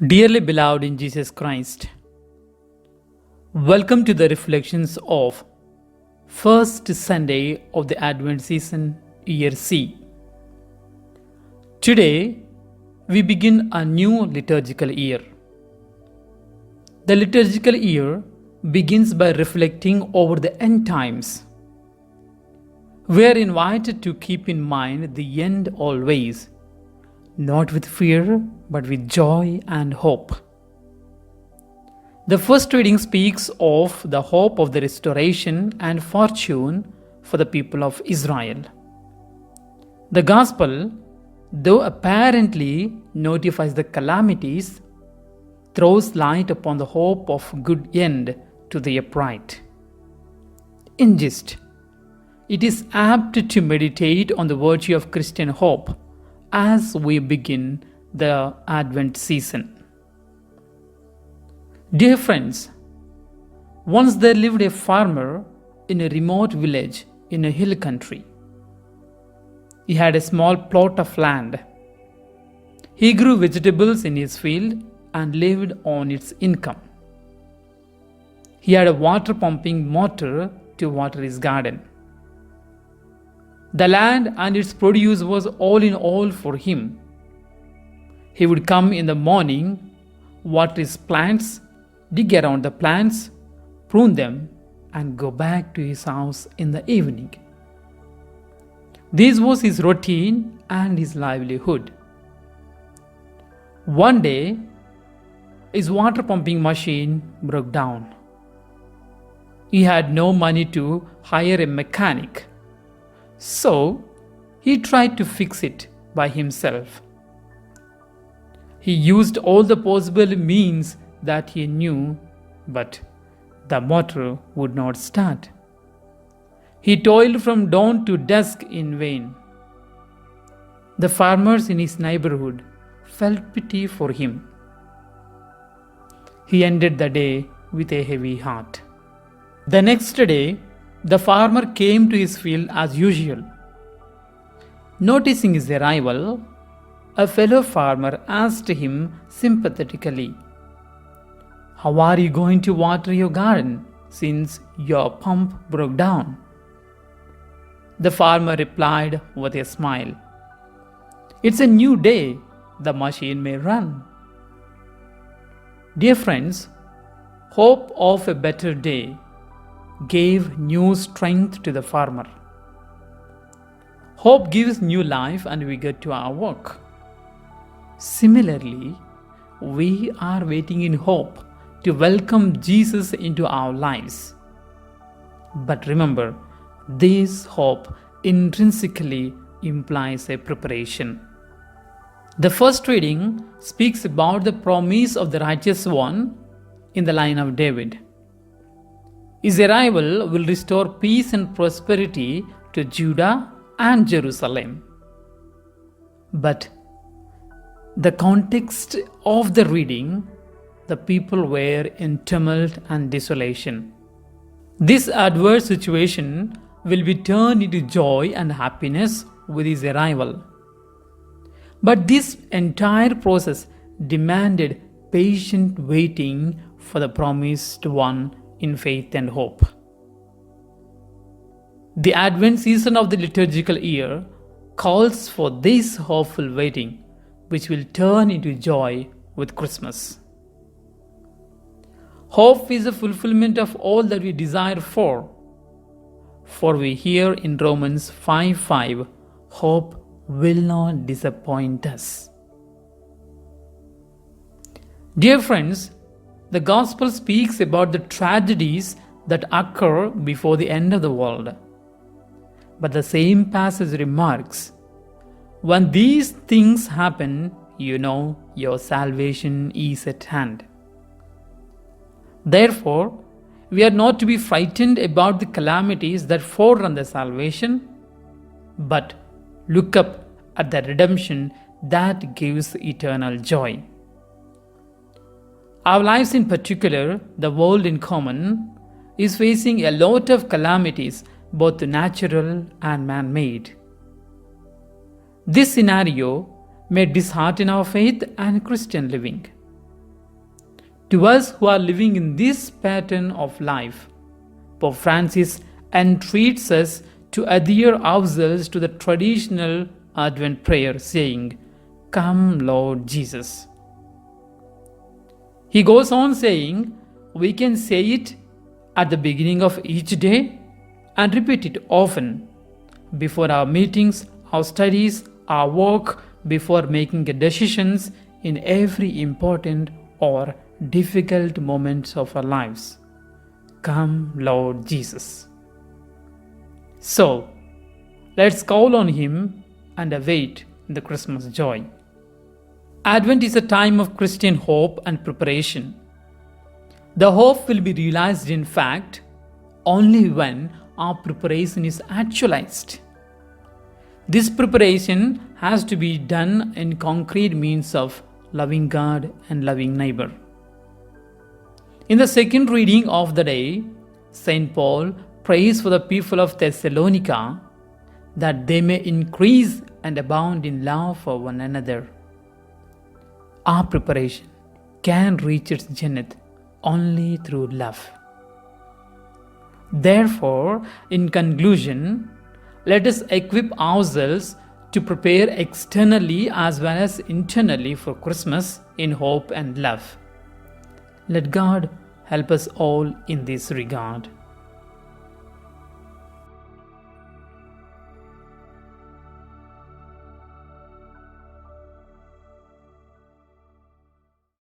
Dearly beloved in Jesus Christ, welcome to the reflections of first Sunday of the Advent season, Year C. Today, we begin a new liturgical year. The liturgical year begins by reflecting over the end times. We are invited to keep in mind the end always, not with fear, but with joy and hope. The first reading speaks of the hope of the restoration and fortune for the people of Israel. The Gospel, though apparently notifies the calamities, throws light upon the hope of good end to the upright. In gist, it is apt to meditate on the virtue of Christian hope as we begin the Advent season. Dear friends, once there lived a farmer in a remote village in a hill country. He had a small plot of land. He grew vegetables in his field and lived on its income. He had a water pumping motor to water his garden. The land and its produce was all in all for him. He would come in the morning, water his plants, dig around the plants, prune them, and go back to his house in the evening. This was his routine and his livelihood. One day, his water pumping machine broke down. He had no money to hire a mechanic. So, he tried to fix it by himself. He used all the possible means that he knew, but the motor would not start. He toiled from dawn to dusk in vain. The farmers in his neighborhood felt pity for him. He ended the day with a heavy heart. The next day, the farmer came to his field as usual. Noticing his arrival, a fellow farmer asked him sympathetically, "How are you going to water your garden since your pump broke down?" The farmer replied with a smile, "It's a new day, the machine may run." Dear friends, hope of a better day gave new strength to the farmer. Hope gives new life and vigor to our work. Similarly, we are waiting in hope to welcome Jesus into our lives. But remember, this hope intrinsically implies a preparation. The first reading speaks about the promise of the righteous one in the line of David. His arrival will restore peace and prosperity to Judah and Jerusalem. But the context of the reading, the people were in tumult and desolation. This adverse situation will be turned into joy and happiness with his arrival. But this entire process demanded patient waiting for the promised one in faith and hope. The Advent season of the liturgical year calls for this hopeful waiting, which will turn into joy with Christmas. Hope is the fulfillment of all that we desire for. For we hear in Romans 5:5, hope will not disappoint us. Dear friends, the Gospel speaks about the tragedies that occur before the end of the world. But the same passage remarks, when these things happen, you know your salvation is at hand. Therefore, we are not to be frightened about the calamities that forerun the salvation, but look up at the redemption that gives eternal joy. Our lives in particular, the world in common, is facing a lot of calamities, both natural and man-made. This scenario may dishearten our faith and Christian living. To us who are living in this pattern of life, Pope Francis entreats us to adhere ourselves to the traditional Advent prayer, saying, "Come, Lord Jesus." He goes on saying, we can say it at the beginning of each day and repeat it often before our meetings, our studies, our work, before making decisions in every important or difficult moments of our lives. Come, Lord Jesus. So, let's call on Him and await the Christmas joy. Advent is a time of Christian hope and preparation. The hope will be realized, in fact, only when our preparation is actualized. This preparation has to be done in concrete means of loving God and loving neighbor. In the second reading of the day, St. Paul prays for the people of Thessalonica that they may increase and abound in love for one another. Our preparation can reach its zenith only through love. Therefore, in conclusion, let us equip ourselves to prepare externally as well as internally for Christmas in hope and love. Let God help us all in this regard.